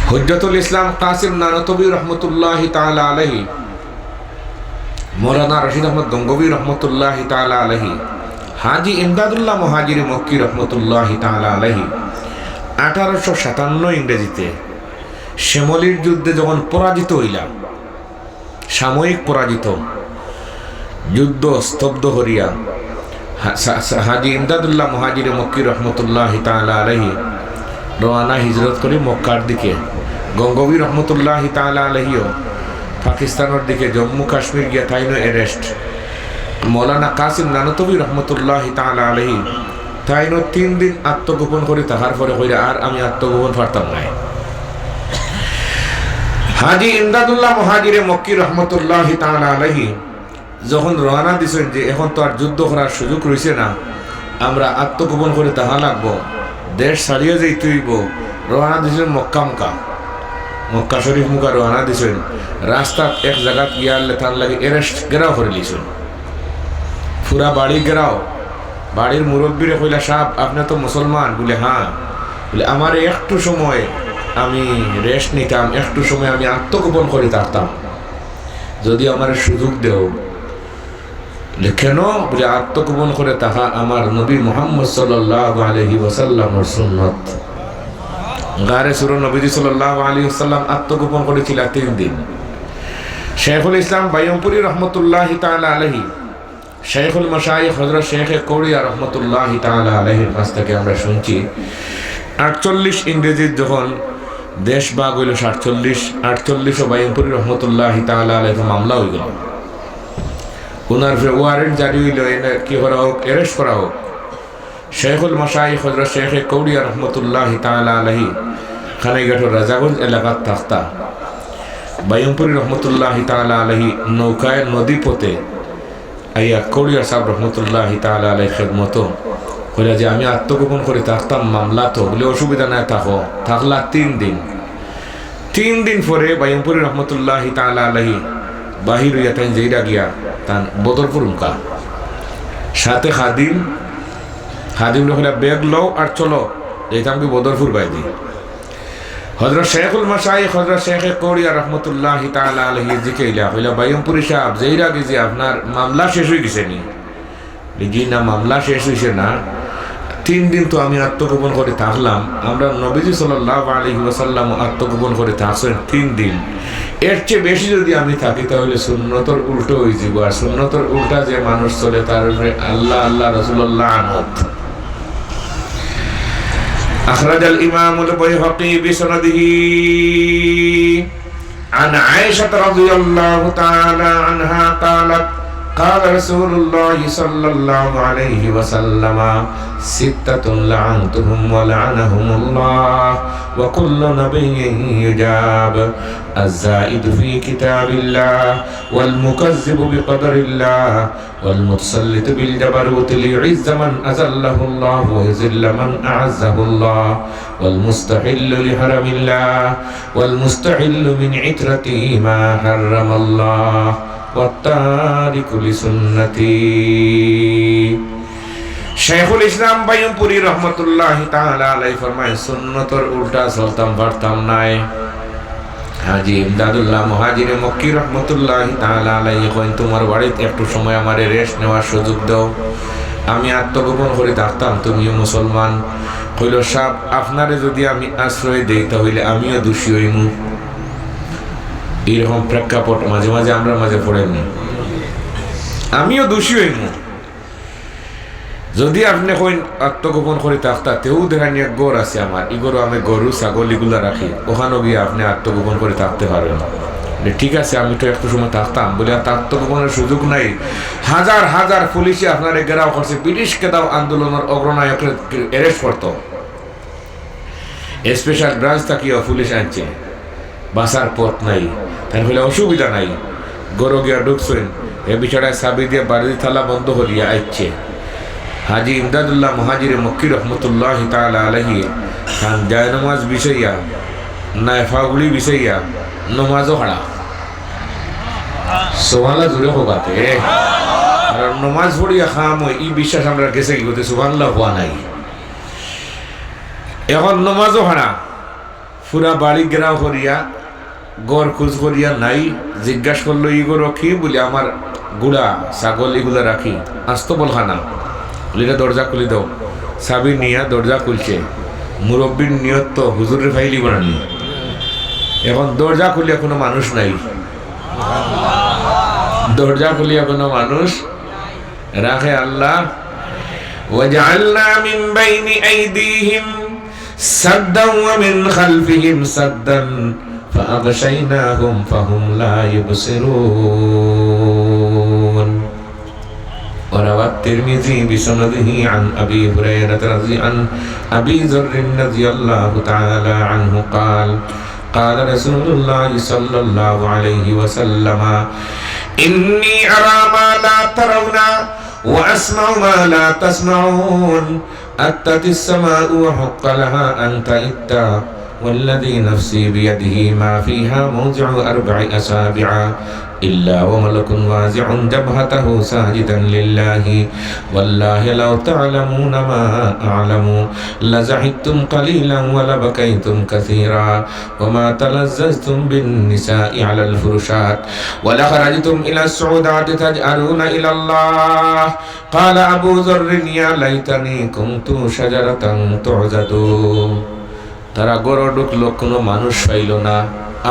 হুজ্জতুল ইসলাম কাসিম নানতবী রহমতুল্লাহি তাআলা আলাইহি, মৌলানা রশিদ আহমদ গঙ্গোবী রহমতুল্লাহি তাআলা আলাইহি, হাজি ইমদাদুল্লাহ মুহাজির মক্কি রহমতুল্লাহি তাআলা আলাইহি 1857 ইংরেজিতে শ্যামলীর যুদ্ধে যখন পরাজিত হইলাম, সাময়িক পরাজিত, যুদ্ধ স্তব্ধ হরিয়া হাজি ইমদাদুল্লাহ মুহাজির মক্কি রহমতুল্লাহি তাআলা আলাইহি রওয়ানা হিজরত করে মক্কার দিকে। গঙ্গোবী রহমতুল্লাহি তাআলা আলাইহিও পাকিস্তানের দিকে জম্মু কাশ্মীর গিয়া তাইনো এরেস্ট। মৌলানা কাসিম নানতবী রহমতুল্লাহি তাআলা আলাইহি তাইনো 3 দিন আত্মগোপন করে তাহার পরে কইরা আর আমি আত্মগোপন পারতাম নাই। হাজি ইমদাদুল্লাহ মুহাজিরে মক্কি রহমতুল্লাহি তাআলা আলাইহি যখন রওনা দিছেন যে এখন তো আর যুদ্ধ করার সুযোগ রইছে না, আমরা আত্মগোপন করে তাহা লাগবো, দেশ ছাড়িয়ে যাইতে হইব। রওনা দিছেন মক্কা শরীফ মুখা রওনা দিছেন। রাস্তাত এক জায়গাত গিয়ালে তার লাগে এরেস্ট গেরাও করে লিছেন, পুরা বাড়ি গেরাও। বাড়ির মুরব্বীরে কইলা, সাহেব আপনি তো মুসলমান? বলে হ্যাঁ। বলে আমার একটু সময় আমি রেস্ট নিতাম, একটু সময় আমি আত্মগোপন করে থাকতাম, যদি আমার সুযোগ দেও। কেন? বলে আত্মগোপন করে তাহা আমার নবী মুহাম্মদ সাল্লাল্লাহু আলাইহি ওয়াসাল্লামের সুন্নাত। গারে সুর নবীজি সাল্লাল্লাহু আলাইহি ওয়াসাল্লাম আত্মগোপন করেছিল 3 দিন। শেখুল ইসলাম বাইয়মপুরী রহমতুল্লাহি তাআলা আলাইহি, শেখুল মাশায়েখ হযরত শেখ কৌড়িয়া রহমতুল্লাহি তাআলা আলাইহির কাছ থেকে আমরা শুনছি 48 ইংরেজির যখন দেশ ভাগ হইল 48 বাইয়মপুরী রহমতুল্লাহি তাআলা আলাইহি মামলা হয়ে গেল। ওনার ওয়ারেন্ট জারি হইল কি করা হোক, এরেস্ট করা হোক। শেখুল মাশায়েখ হযরত শেখ কৌড়িয়া রহমতুল্লাহি তাআলা আলাইহি খানাইঘাটের রাজাগঞ্জ এলাকার থাকতা। বাইয়মপুরী রহমতুল্লাহি তাআলা আলাইহি নৌকায় নদী পথে আইয়া কৌড়িয়া সাহেব রহমতুল্লাহি তাআলা আলাইহি খেদমত কইলা যে আমি আত্মগোপন করে থাকতাম, মামলা তো। বলে অসুবিধা নাই, থাকলা 3 দিন। 3 দিন পরে বাইয়মপুরী রহমতুল্লাহি তাআলা আলাইহি বাহির হইয়া তাই যেইরা গিয়া তান বদরপুর মুখা, সাথে খাদিম লোকেরা ব্যাগ লও আর চলো, যেতাম কি বদরপুর বাইদি। হযরত শেখুল মাশায়েখ হযরত শেখ কৌড়িয়া রহমতুল্লাহি তাআলা আলাইহি জিকাইলা, কইলা বাইয়মপুরী সাহেব যেইরা গেছি আপনার মামলা শেষ হয়ে গেছে নি? জি না, মামলা শেষ হয়েছে না। 3 দিন তো আমি আত্মগোপন করে থাকলাম, আমরা নবীজি সাল্লাল্লাহু আলাইহি ওয়াসাল্লাম আত্মগোপন করে থাকছেন 3 দিন। এর চেয়ে বেশি যদি আমি থাকি তাহলে সুন্নতর উল্টো হয়ে যাব, আর সুন্নতর উল্টা যে মানুষ চলে তার উপরে আল্লাহ আল্লাহ রাসূলুল্লাহ আনত। আখরাজাল ইমামুল বাইহাকী বিসনাদিহি আন আয়েশা রাদিয়াল্লাহু তাআলা আনহা قالت قال رسول الله صلى الله عليه وسلم 6 لعنتهم ولعنهم الله وكل نبي يجاب الزائد في كتاب الله والمكذب بقدر الله والمتسلط بالجبروت ليعز من أذله الله ويذل من أعزه الله والمستحل لحرم الله والمستحل من عترته ما حرم الله والتارك لسنتي। শেখুল ইসলাম বাইয়মপুরী রহমতুল্লাহি তাআলা আলাইহি ফরমায়, সুন্নতর উল্টা চলতাম পারতাম নাই। হাজি ইমদাদুল্লাহ মুহাজিরে মক্কি রহমতুল্লাহি তাআলা আলাইহি কইন, তোমার বাড়িতে একটু সময় আমারে রেস্ট নেওয়ার সুযোগ দাও, আমি আত্মগোপন করে থাকতাম, তুমিও মুসলমান। কইল, সাহেব আপনারে যদি আমি আশ্রয় দেই তাহলে আমিও দোষী হইমু। এরকম প্রেক্ষাপট মাঝে মাঝে আমরা মাঝে পড়েনি, আমিও দোষী হইমু। যদি আপনি কইন আত্মগোপন করে থাকতা, তেও দেখা নিয়ে গড় আছে আমার, ইগরও আমি গরু ছাগল এগুলা রাখি, ওখানেও গিয়ে আপনি আত্মগোপন করে থাকতে পারবেন। ঠিক আছে, আমি তো একটু সময় থাকতাম। বলে আত্মগোপনের সুযোগ নাই। হাজার হাজার পুলিশে আপনার ঘেরাও করছে, ব্রিটিশ কেদাও আন্দোলনের অগ্রনায়কের অ্যারেস্ট করত, স্পেশাল ব্রাঞ্চ থাকিও পুলিশ আনছে, বাসার পথ নাই। তাই বলে অসুবিধা নাই, গরু গিয়া ঢুকছেন, এ বিছাড়ায় চাবি দিয়ে বাড়ি থালা বন্ধ করিয়া আইছে। হাজি ইমদাদুল্লাহ মুহাজিরে মক্কি রহমতুল্লাহি তাআলা আলাইহি খান জায় নামাজ বিছাইয়া নাইফাগুলি বিছাইয়া নমাজও হারা সোহালা জুড়ে হবাতে আর নমাজ পড়িয়া খাম ই বিশ্বাস আমরা গেছে কি করতে সুবহানাল্লাহ হওয়া নাই। এখন নমাজও হারা, পুরা বাড়ি ঘেরাও করিয়া গড় খোঁজ করিয়া নাই, জিজ্ঞাসা করলো ইগো রক্ষী বলে আমার গুড়া ছাগল এগুলা রাখি, আসতো বলখানা বলে দরজা খুলে দাও। সাবি নিয়া দরজা খুলছে, মুরব্বীর নিয়ত তো হুজুরের ফাইলি বানানি, এখন দরজা খুলিয়া কোনো মানুষ নাই, দরজা খুলিয়া কোনো মানুষ রাখে আল্লাহ। وجعلنا من بين أيديهم سدا ومن خلفهم سدا فأغشيناهم فهم لا يبصرون. وروى الترمذي بسنده عن أبي هريرة عن أبي ذر رضي الله تعالى عنه قال قال رسول الله صلى الله عليه وسلم إني أرى ما لا ترون وأسمع ما لا تسمعون أتت السماء وحق لها أن تئت والذي نفسي بيده ما فيها موضع 4 أصابع إلا وملك وازع جبهته ساجدا لله والله لو تعلمون ما أعلم لزحكتم قليلا ولبكيتم كثيرا وما تلذذتم بالنساء على الفرشات ولخرجتم إلى السعودات تجأرون إلى الله. قال أبو ذر يا ليتني كنت شجرة تعزد. তারা গড় ঢুকলো, কোনো মানুষ পাইল না।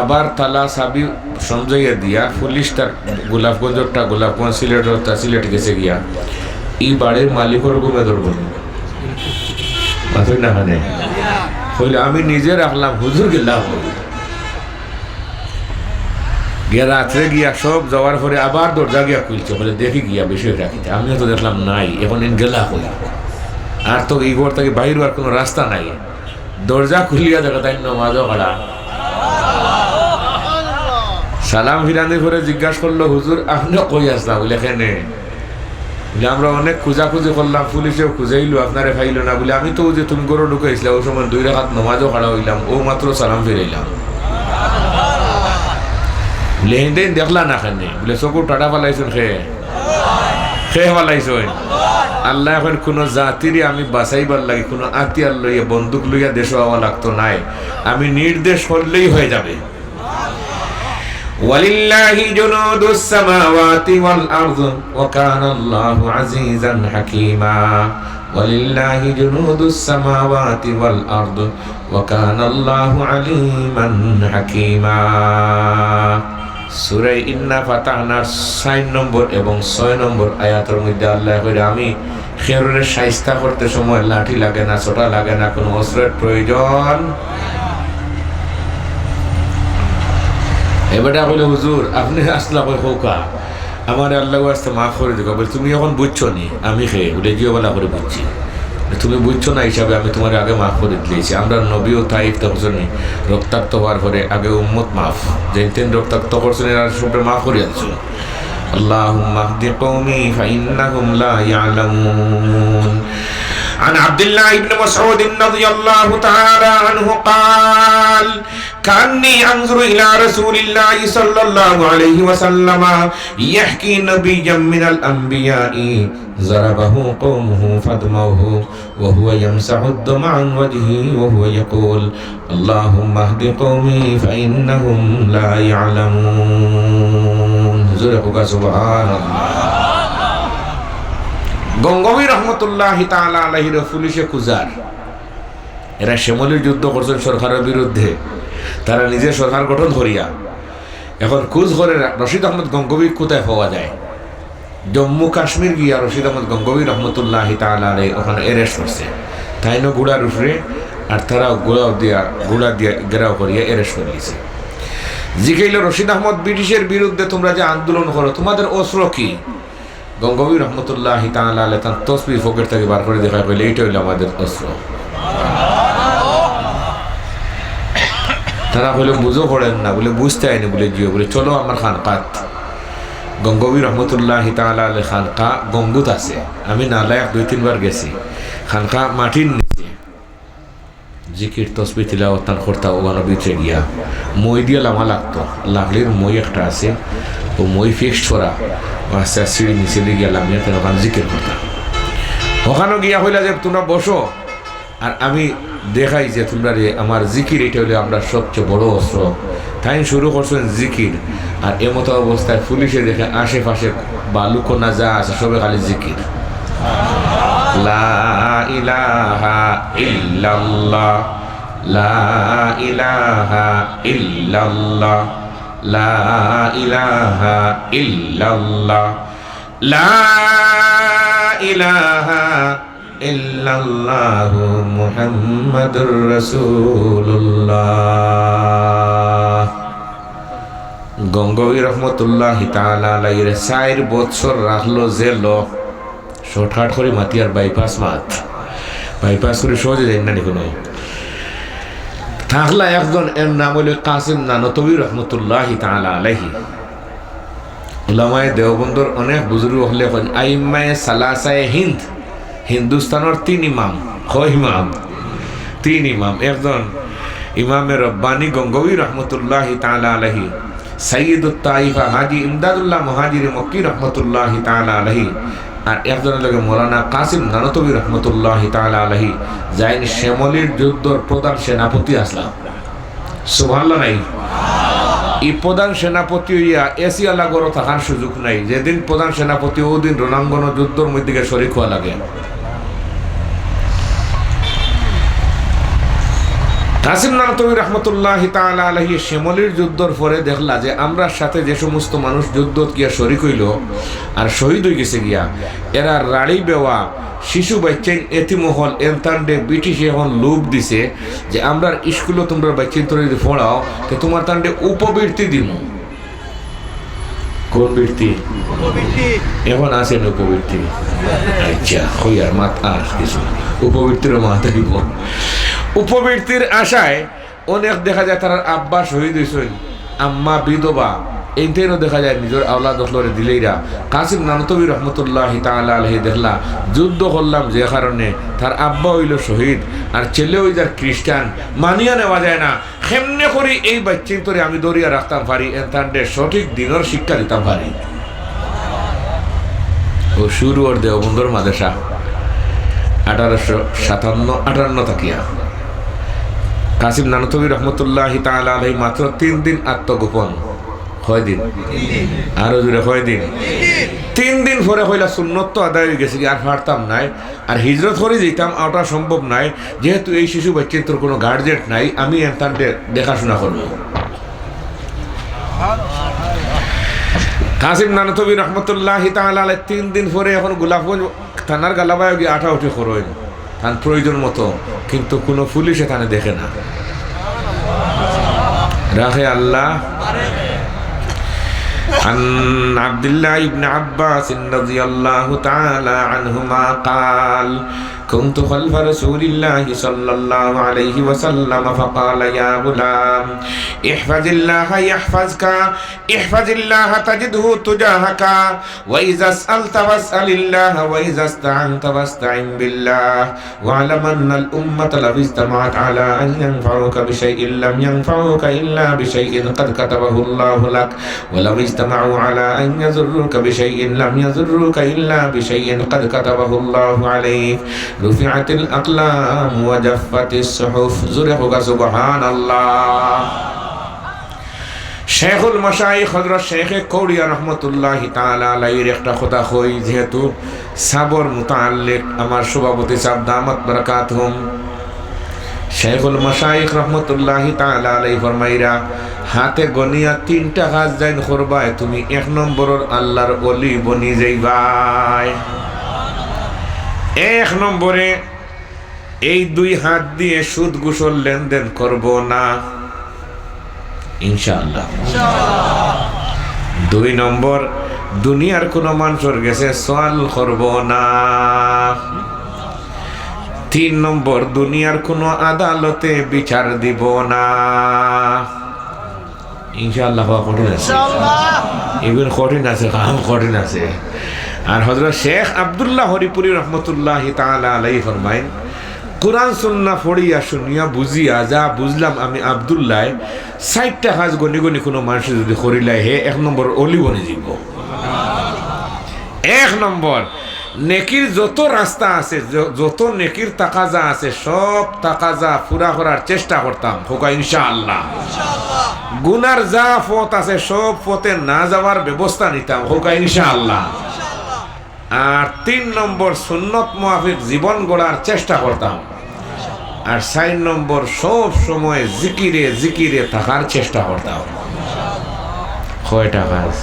আবার তালা সাবি সমঝাইয়া দিয়া পুলিশটা গোলাপগঞ্জটা গোলাপগঞ্জ সিলেটটা সিলেট গেছে গিয়া এই বাড়ির মালিকর গুমে ধরব মাথুই না হানে হইলে আমি নিজে রাখলাম, হুজুর গেলাম গিয়া রাত্রে গিয়া সব যাওয়ার পরে আবার দরজা গিয়া খুলছে, বলে দেখি গিয়া বিষয় রাখিতে। আমিও তো দেখলাম নাই, এখন গেলা হই আর তো এই ঘর থেকে বাইর আর কোনো রাস্তা নাই। দরজা খুলিয়া দেখা তাই নমাজও কাড়া। সালাম ফিরানি করে জিজ্ঞাসা করলো, হুজুর আপনিও কই আসলা? বলে এখানে। বলে আমরা অনেক খোঁজাখুঁজি করলাম, পুলিশেও খুঁজাইলো, আপনারে ফাইল না। বলে আমি তো যে তুমি গরু ঢুকাইছিলা ওই সময় 2 রাকাত নমাজও কাড়া হইলাম, ও মাত্র সালাম ফিরাইলাম। বলে হেঁদেন দেখলা না খানে? বলে চকুর টাটা ফালাইছেন খেয়ে ফালাইছেন। আল্লাহ এখন কোনো জাতিরই আমি বাঁচাইবার লাগে কোনো আতিয়ার লইয়া বন্দুক লইয়া দেশ হওয়া লাগতো নাই, আমি নির্দেশ করলেই হয়ে যাবে। ওয়ালিল্লাহি জুনুদুস সামাওয়াতি ওয়াল আরদ ওয়া কানা আল্লাহু আজিজান হাকীমা। ওয়ালিল্লাহি জুনুদুস সামাওয়াতি ওয়াল আরদ ওয়া কানা আল্লাহু আলীমান হাকীমা। সূরা ইন্না ফাতাহনার 4 নম্বর এবং 6 নম্বর আয়াতের মধ্যে আল্লাহ কইরা আমি খেরুরে শাইস্তা করতে সময় লাঠি লাগে না, ছোটা লাগে না, কোনো অস্ত্রের প্রয়োজন। এবারে বলে হুজুর আপনি আসলা কই খোকা আমার আল্লাহ আসতে মাফ করে দিও। বলে তুমি এখন বুঝছো নি? আমি খেয়ে বলে জিও বলা করে বুঝছি, তুমি বুঝছো না হিসাবে আমি তোমার আগে মাফ করে দিয়েছি। আমরা নবীও তাই তখন রক্তাক্ত হওয়ার পরে আগে উম্মত মাফ যেতেন রক্তাক্ত করছেন আর সবে মাফ করে দিচ্ছ। اللهم اهد قومي فإنهم لا يعلمون. عن عبد الله بن مسعود رضي الله تعالى عنه قال كأني أنظر إلى رسول الله صلى الله عليه وسلم يحكي نبيا من الأنبياء ضربه قومه فدموه وهو يمسح الدم عن وجهه وهو يقول اللهم اهد قومي فإنهم لا يعلمون. سبحان الله. গঙ্গবী রহমতুল্লাহ তাআলা আলাইহির পুলিশে কুজার, এরা শ্যামলীর যুদ্ধ করছেন সরকারের বিরুদ্ধে। তারা নিজে সরকার গঠন করিয়া এখন খুঁজ করে রশিদ আহমদ গঙ্গবী কোথায় পাওয়া যায়। জম্মু কাশ্মীর গিয়া রশিদ আহমদ গঙ্গবী রহমতুল্লাহ তাআলা আলাইহি ওখানে অ্যারেস্ট করছে। তাই না গুড়ার উপরে আর তারা গুড়া দিয়া ঘেরাও করিয়া অ্যারেস্ট করে দিয়েছে। জিজ্ঞাইল রশিদ আহমদ ব্রিটিশের বিরুদ্ধে তোমরা যে আন্দোলন করো তোমাদের অস্ত্র কি? গঙ্গবী রহমতুল্লাহ তাআলা আলাইহি তার তসবিহ পকেট থেকে বার করে দেখা কইলে এইটা হইল আমাদের অস্ত্র। তারা বলে বুঝো পড়েন না, বলে বুঝতে আইনি, বলে জিও, বলে চলো আমার খানকাত। গঙ্গবী রহমতুল্লাহ তাআলা আলাইহি খানকা গঙ্গুত আছে, আমি নালায়ক 2-3 বার গেছি। খানকা মাটির নিচে জিকির তসবিহ তিলাওয়াত করতা ওখানে ভিতরে গিয়া মই দিয়ে লামা লাগতো, লাগলির মই একটা আছে, ও মই ফিক্সড করা আস্তে সিঁড়ি নিচে গিয়া লামিয়া ওখানে জিকির করতাম। ওখানে গিয়া হইলা যে তোমরা বসো, আর আমি দেখাই যে তোমরা রে আমার জিকির, এটা হলে আমরা সবচেয়ে বড় অস্ত্র। তাই শুরু করছেন জিকির, আর এমতো অবস্থায় পুলিশে দেখে আশেপাশে বা লুকোনা যা আছে সবে খালি জিকির, লা ইলাহা ইল্লাল্লাহ, লা ইলাহা ইল্লাল্লাহ, লা ইলাহা ইল্লাল্লাহ, লা ইলাহা ইল্লাল্লাহু মুহাম্মাদুর রাসূলুল্লাহ। গঙ্গোবী রহমতুল্লাহি তাআলা আলাইহির 4 বছর রাখলো জেল, শর্টকাট করে মাতিয়ার বাইপাস বাইপাস করে সহজে যাই না কোনো থাকলা। একজন এর নাম হইল কাসিম নানতবী রহমতুল্লাহি তাআলা আলাইহি। উলামায়ে দেওবন্দর অনেক বুজুর্গ হলে আইম্মায়ে সালাসায়ে হিন্দ, হিন্দুস্তানের 3 ইমাম, তিন ইমাম। একজন ইমামে রব্বানি গঙ্গোবী রহমতুল্লাহি তাআলা আলাইহি, সাইয়্যিদুত তাইফা হাজী ইমদাদুল্লাহ মুহাজিরে মক্কি রহমতুল্লাহি তাআলা আলাইহি, আর একজনের লগে মৌলানা কাসিম নানতবী রহমতুল্লাহি তাআলা আলাইহি, যাইন শ্যামলীর যুদ্ধর প্রধান সেনাপতি আসলাম। সুবহানাল্লাহ নাই? এই প্রধান সেনাপতি হইয়া এসিয়া লাগরও থাকার সুযোগ নাই। যেদিন প্রধান সেনাপতি ওদিন রণাঙ্গন যুদ্ধর মধ্যে শরীক হওয়া লাগে। কাসিম নানতবী রহমতুল্লাহি তাআলা আলাইহি শ্যামলীর যুদ্ধর পরে দেখলা যে আমরার সাথে যে সমস্ত মানুষ যুদ্ধ গিয়া শরীক হইল আর শহীদ হয়ে গেছে গিয়া, এরা রাড়ি বেওয়া শিশু বাচ্চাইন এতিমহল এনতান্ডে ব্রিটিশ এখন লোভ দিছে যে আমরা স্কুলে তোমরা বাচ্চাইন তোরা যদি পড়াও তো তোমার তান্ডে উপবৃত্তি দিব। কোন বৃত্তি? এখন আসেন উপবৃত্তি। আচ্ছা হইয়ার মাথা কিছু উপবৃত্তিরও মাথা দিব। উপবৃত্তির আশায় অনেক দেখা যায় তার আব্বা শহীদ হয়েছেন, আম্মা বিধবা, এইটাইও দেখা যায় নিজের আওলাদ হলরে দিলেইরা। কাসিম নানতবী রহমতুল্লাহি তাআলা আলাইহি দেখলা যুদ্ধ করলাম যে কারণে তার আব্বা হইল শহীদ আর ছেলে হইল খ্রিস্টান, মানিয়া নেওয়া যায় না। কেমনে করি এই বাচ্চিন তোরে আমি দরিয়া রাখতাম পারি, এনতান্ডে সঠিক দিনের শিক্ষা দিতাম পারি। ও শুরু ওর দেওবন্দর মাদ্রাসা 1857-58 তাকিয়া। কাসিম নানতবী রহমতুল্লাহি তাআলা আলাইহি মাত্র 3 দিন আত্মগোপন। কয় দিন? আরো জুড়ে কয় দিন? 3 দিন পরে হইলা সুন্নত তো আদায় হয়ে গেছে, আর পারতাম নাই, আর হিজরত করে যেতাম ওটা সম্ভব নাই, যেহেতু এই শিশু বাচ্চার তোর কোনো গার্জেট নাই, আমি এনতান দেখাশোনা করবো। কাসিম নানতবী রহমতুল্লাহি তাআলা আলাইহি 3 দিন পরে এখন গোলাপগঞ্জ থানার গালাবায় গিয়ে আঠা উঠে করবেন তার প্রয়োজন মতো, কিন্তু কোনো পুলিশে থানে দেখে না, রাখে আল্লাহ। عن عبد الله بن عباس رضي الله تعالى عنهما قال كنت خلف رسول الله صلى الله عليه وسلم فقال يا غلام احفظ الله يحفظك احفظ الله تجده تجاهك وإذا سألت فاسأل الله وإذا استعنت فاستعن بالله واعلم أن الأمة لو اجتمعت على أن ينفعوك بشيء لم ينفعوك إلا بشيء قد كتبه الله لك ولو اجتمعوا على أن يضروك بشيء لم يضروك إلا بشيء قد كتبه الله عليك رفعت الأقلام وجفت الصحف زرقك سبحان الله শেখুল মাশাইখ হযরত শেখ কৌড়িয়া রহমতুল্লাহি তাআলা আলাইহির একটা কথা কই, যেহেতু সাবর মুতাআল্লিক আমার সভাপতি সাহেব দামাত বারাকাতুহুম। শেখুল মাশাইখ রহমতুল্লাহি তাআলা আলাইহি ফরমাইরা হাতে গনিয়া 3টা কাজ জাইন করবাই তুমি 1 নম্বরের আল্লাহর ওলি বনি যাইবাই। 1 নম্বরে এই 2 হাত দিয়ে সুদ ঘুষের লেনদেন করব না ইনশাআল্লাহ। 2 নম্বর দুনিয়ার কোন মানুষের কাছে সওয়াল করব না। 3 নম্বর দুনিয়ার কোন আদালতে বিচার দিব না ইনশাআল্লাহ। কঠিন আছে, এগুলো কঠিন আছে, কাম কঠিন আছে। আর হযরত শেখ আব্দুল্লাহ হরিপুরি রহমতুল্লাহি তাআলা আলাইহি ফরমায়েন কুরআন সুন্নাহ পড়িয়া শুনিয়া বুঝিয়া যা বুঝলাম আমি আব্দুল্লাহ 60টা কাজ গনি গনি কোনো মানুষ যদি করিলাই হে 1 নম্বর ওলি বনে যাব। 1 নম্বর নেকির যত রাস্তা আছে, যত নেকির তাকাজা আছে, সব তাকাজা পুরা করার চেষ্টা করতাম হোকা ইনশাআল্লাহ। গুনার যা পথ আছে সব পথে না যাওয়ার ব্যবস্থা নিতাম হোকা ইনশাআল্লাহ। আর 3 নম্বর সুন্নত মুআফিক জীবন গড়ার চেষ্টা করতাম। আর 4 নম্বর সব সময় জিকিরে জিকিরে থাকার চেষ্টা করতাম। কয়টা কাজ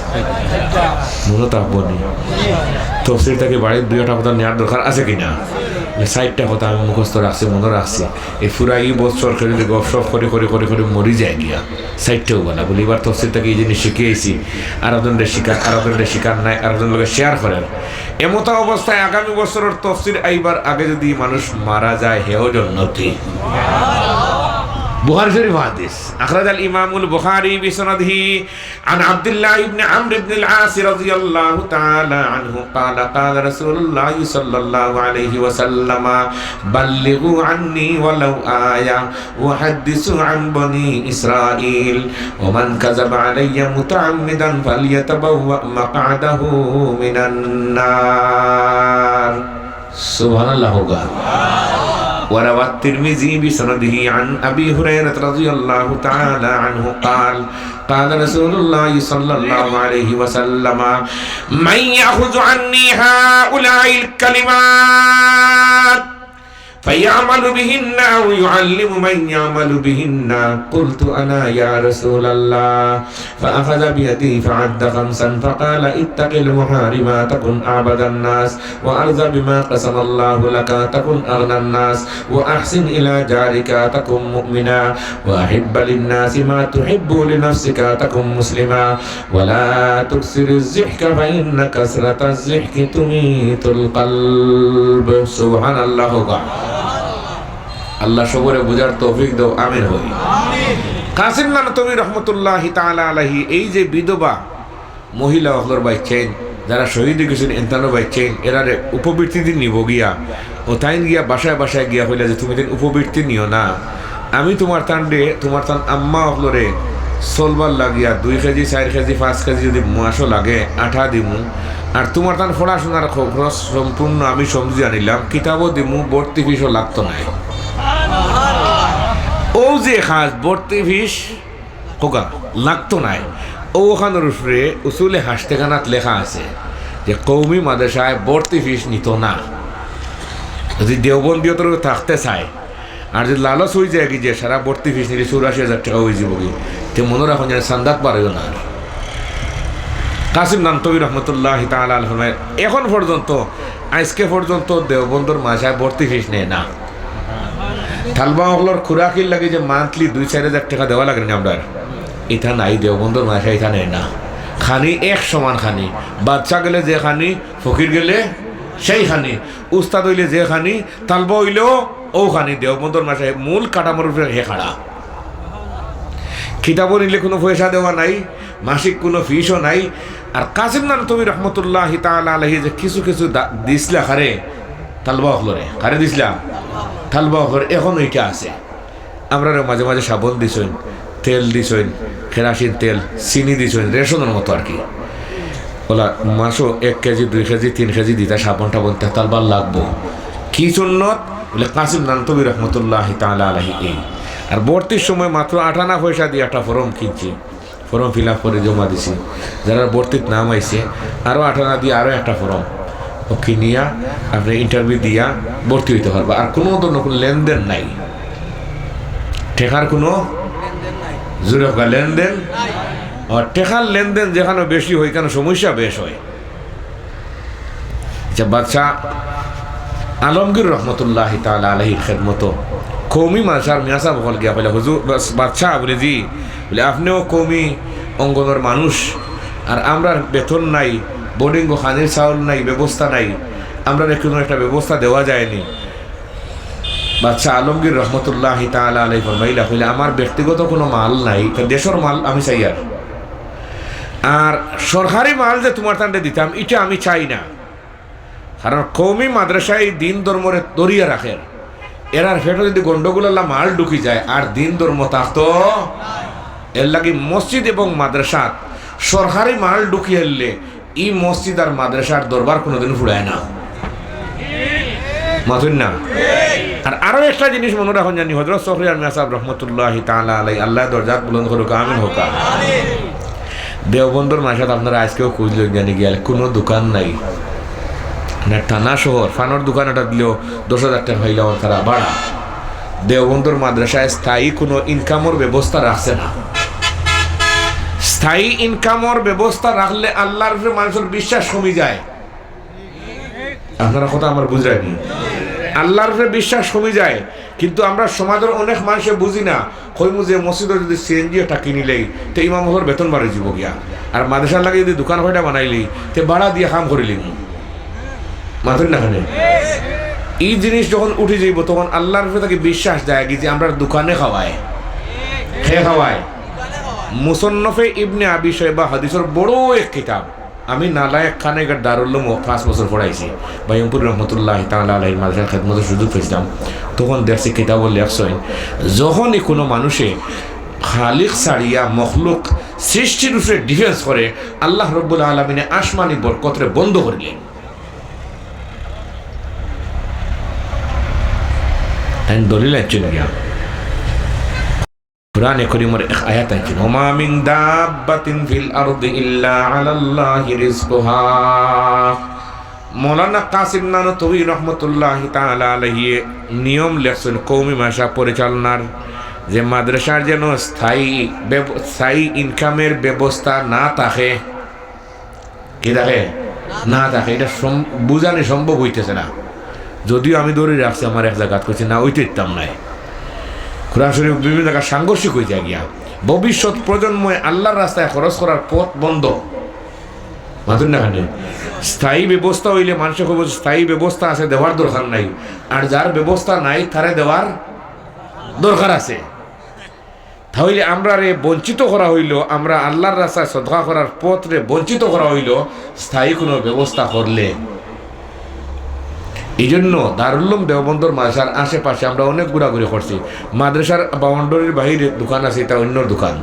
মূলত বলি তফসির থেকে বাড়ির 2টা কথা নেওয়ার দরকার আছে কিনা? 60টা কথা আমি মুখস্থ রাখছি, মনে রাখছি। এই পুরা এই বছর যদি গপসপ করে করে করে করে মরি যায় গিয়া 60টাও বলা বলি। এবার তফসির থেকে এই জিনিস শিখিয়েছি, আরেকজনের শিকার, আরেকজনের শিকার নাই, আরেকজন লোকের শেয়ার করেন। এমতো অবস্থায় আগামী বছরের তফসির আইবার আগে যদি মানুষ মারা যায়, হেও জন্নতি। বুখারী শরীফ হাদিস আখরাজাল ইমামুল বুখারী বিসনাদিহি আন আব্দুল্লাহ ইবনে আমর ইবনে আল-আস রাদিয়াল্লাহু তাআলা আনহু ক্বালা ক্বালা রাসূলুল্লাহ সাল্লাল্লাহু আলাইহি ওয়াসাল্লাম বাল্লিগু আন্নী ওয়ালাউ আয়া ওয়া হাদ্দিসু আন বনি ইসরাঈল ওয়া মান কাযাবা আলাইয়া মুতাআম্মিদান ফালইয়াতাবাওয়া মাকআদাহু মিনান নার। সুবহানাল্লাহ। وروى الترمذي بسنده عن أبي هريرة رضي الله تعالى عنه قال قال رسول الله صلى الله عليه وسلم من يأخذ عني هؤلاء الكلمات فيعمل بهن أو يعلم من يعمل بهن قلت أنا يا رسول الله فأخذ بيدي فعد 5 فقال اتق المحارم تكن أعبد الناس وأرضى بما قسم الله لك تكن أغنى الناس وأحسن إلى جارك تكن مؤمنا وأحب للناس ما تحب لنفسك تكن مسلما ولا تكسر الضحك فإن كثرة الضحك تميت القلب। سبحان الله। আল্লাহ সবরে বুঝার তৌফিক দাও, আমিন হই। কাসিম নানতবী রহমতুল্লাহি তাআলা আলাইহি এই যে বিধবা মহিলা হলর বাইছেন, যারা শহীদ গেছেন এন্তানো বাইছেন, এরারে উপবৃত্তি দিন নিব গিয়া ও তাইন গিয়া বাসায় বাসায় গিয়া হইলা যে তুমি দিন উপবৃত্তি নিও না, আমি তোমার তান আম্মা হলরে চলবার লাগিয়া 2 কেজি 4 কেজি 5 কেজি যদি মাসও লাগে আঠা দিমু, আর তোমার তান পড়াশোনার খরচ সম্পূর্ণ আমি সমঝি আনিলাম, কিতাবও দিমু, ভর্তি ফিসও লাগতো নাই। ও যে খাস ভর্তি ফিস হোকা লাগতো নাই, ওখানের উপরে উসুলে হাসতেখানাত লেখা আছে যে কৌমি মাদ্রাসায় ভর্তি ফিস নিত না। যদি দেওবন্দীয় তোর থাকতে চায় আর যদি লালচ হয়ে যায় কি যে সারা ভর্তি ফিস নিলে 84,000 টাকা হয়ে যাব কি, তে মনে রাখুন যেন সান্দাত পারেও না। কাসিম নানতবী রহমতুল্লাহি তাআলা আলাইহি এখন পর্যন্ত আজকে পর্যন্ত দেওবন্দর মাসায় ভর্তি ফিস নেয় না। তালবা হলর খুরাকির লাগে যে মান্থলি 2-4,000 টাকা দেওয়া লাগে না, আমরা এটা নাই। দেওবন্দর মাসায় এটা নেয় না। খানি এক সমান খানি, বাচ্চা গেলে যে খানি, ফকির গেলে সেই খানি, উস্তাদ হইলে যে খানি, তালবা হইলেও ও খানি। দেওবন্দর মাসায় মূল কাঠামোর উপরে হে খাড়া। খিতাবও নিলে কোনো পয়সা দেওয়া নাই, মাসিক কোনো ফিসও নাই। আর কাসিম নানতবী রহমতুল্লাহি তাআলা আলাইহি যে কিছু কিছু দিসলা খারে তালবা হলরে, খারে দিসলা তালবা হলর এখন ওইটা আছে। আমরা মাঝে মাঝে সাবন দিছইন, তেল দিছইন, কেরাসিন তেল, চিনি দিছইন, রেশনের মতো আর কি। ওলা মাসও 1 কেজি 2 কেজি 3 কেজি দিতা সাবন টাবন তালবার লাগবো। কি সুন্নত বলে কাসিম নানতবী রহমতুল্লাহি তাআলা আলাইহি এই। আর ভর্তির সময় মাত্র 58 পয়সা দিয়ে একটা ফর্ম কিনছি, ফর্ম ফিল আপ করে জমা দিছি। যারা ভর্তির নাম আইছে আরও 58 দিয়ে আরও একটা ফর্ম ও কিনিয়া আপনি ইন্টারভিউ দিয়া ভর্তি হইতে পারবা। আর কোনো ধরনের কোনো লেনদেন নাই, টেকার কোনো জোরে লেনদেন। আর টেকার লেনদেন যেখানে বেশি হয় কেন সমস্যা বেশ হয়। আচ্ছা, বাদশাহ আলমগীর রহমতুল্লাহি তাআলা আলাইহির খেদমত কৌমি মাসার মিয়াসা বহল গিয়া বলে হুজুর বাদশাহ বলে জি বলে আপনিও কৌমি অঙ্গনের মানুষ, আর আমরা বেতন নাই, বোর্ডিং ও খানির চাউল নাই, ব্যবস্থা নাই, আমরা কোনো একটা ব্যবস্থা দেওয়া যায়নি। বাদশাহ আলমগীর রহমতুল্লাহি তাআলা আলাইহি ফরমাইলা হইলে আমার ব্যক্তিগত কোনো মাল নাই, দেশের মাল আমি চাই। আর সরকারি মাল যে তোমার তান্ডে দিতাম এটা আমি চাই না, কারণ কৌমি মাদ্রাসায় দিন ধর্মরে দরিয়া রাখেন, এরার ফেটো যদি গন্ডগোল মাল ঢুকি যায় আর দিন ধর্ম থাকতো। এর লাগে মসজিদ এবং মাদ্রাসা সরকারি মাল ঢুকিয়ে এলে এই মসজিদ আর মাদ্রাসার দরবার কোনোদিন ফুরায় না। মাথুন না। আর আরো একটা জিনিস মনে রাখুন জানি, হযরত সখরিয়ার মিয়া সাহেব রহমতুল্লাহি তাআলা আলাইহি, আল্লাহ দরজাত বুলন্দ করুক, আমিন হোক। দেওবন্দর মাসাত আপনারা আজকেও খুঁজলেন জানি গেল, কোনো দোকান নাই না, টানা শহর, ফানোর দোকান একটা দিলেও 10,000 টাকা হইলে আমার তারা ভাড়া। দেওবন্দর মাদ্রাসায় স্থায়ী কোনো ইনকামের ব্যবস্থা রাখছে না। স্থায়ী ইনকামের ব্যবস্থা রাখলে আল্লাহর উপরে মানুষের বিশ্বাস কমে যায়। আপনারা কথা আমার বুঝায়নি, আল্লাহর উপরে বিশ্বাস কমে যায়। কিন্তু আমরা সমাজের অনেক মানুষে বুঝি না, কইমু যে মসজিদে যদি সিএনজি একটা কিনিলেই তো ইমাম হর বেতন বাড়ি যাব গিয়া, আর মাদ্রাসার লাগে যদি দোকান কয়টা বানাইলি তে ভাড়া দিয়ে কাম করিলি মাথুর না। এই জিনিস যখন উঠে যাইব তখন আল্লাহর উপরে তাকে বিশ্বাস যায় যে আমরা দোকানে খাওয়াই, খেয়ে খাওয়াই। মুসন্নফে ইবনে আবি শাইবা হাদিসের বড় এক কিতাব, আমি নালায়েক খানেগার দারুল উলুম 5 বছর পড়াইছি, বাইমপুর রহমতুল্লাহি তাআলা আলাইহির মাদ্রাসার খেদমতের সুযোগ পেয়েছিলাম। তখন দেখছি কিতাবও লেখছেন, যখনই কোনো মানুষে খালিক ছাড়িয়া মখলুক সৃষ্টির উপরে ডিফেন্স করে, আল্লাহ রব্বুল আলামিনে আসমানি বরকতরে বন্ধ করলেন। দলিল আছেন গিয়া কুরআনে কারীমের এক আয়াত আছে, ওমা মিন দাব্বাতিন ফিল আরদি ইল্লা আলাল্লাহি রিজকুহা। মৌলানা কাসিম নানতবী রহমতুল্লাহি তাআলা আলাইহি নিয়ম লেখছেন কওমি ভাষা পরিচালনার, যে মাদ্রাসার যেন স্থায়ী ইনকামের ব্যবস্থা না থাকে। কি থাকে না থাকে, এটা বুঝানি সম্ভব হইতেছে না। যদিও আমি ধরে রাখছি আমার এক জায়গা করছি না, ওইটা ইত্তাম নাই। কোরআন শরীফ বিভিন্ন জায়গায় সাংঘর্ষিক হয়ে যায় গিয়া, ভবিষ্যৎ প্রজন্মে আল্লাহর রাস্তায় খরচ করার পথ বন্ধ। মাতুন না খানে স্থায়ী ব্যবস্থা হইলে মানুষের খবর স্থায়ী ব্যবস্থা আছে, দেওয়ার দরকার নাই। আর যার ব্যবস্থা নাই তারে দেওয়ার দরকার আছে। তাহলে আমরা রে বঞ্চিত করা হইল, আমরা আল্লাহর রাস্তায় সদকা করার পথ রে বঞ্চিত করা হইল স্থায়ী কোনো ব্যবস্থা করলে। এই জন্য দারুল উলুম দেওবন্দর মাদ্রাসার আশেপাশে আমরা অনেক ঘোরাঘুরি করছি। মাদ্রাসার বাউন্ডারির বাহিরে দোকান আছে, এটা অন্য দোকান,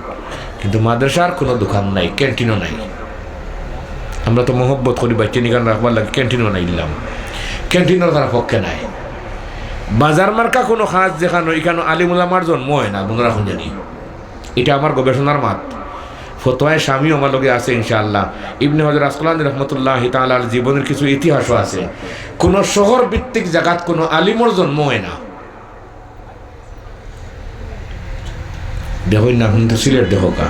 কিন্তু মাদ্রাসার কোনো দোকান নাই, ক্যান্টিনও নাই। আমরা তো মহব্বত করি বাচ্চা নিকান রাখবার লাগে, ক্যান্টিনও নাই দিলাম, ক্যান্টিনের তার পক্ষে নাই। বাজার মার্কা কোনো কাজ যেখানে এখানে আলিমুলামার জন্ম হয় না, মনে রাখুন জানি। এটা আমার গবেষণার মাত, ফতোয়ায় স্বামীও আমার লগে আছে ইনশাআল্লাহ। ইবনে হাজার আসকালানী রহমতুল্লাহি তাআলা আলাইহির জীবনের কিছু ইতিহাসও আছে। কোন শহর ভিত্তিক জায়গাত কোনো আলিমর জন্ম হয় না। দেখুন না, কিন্তু সিলেট দেখো কা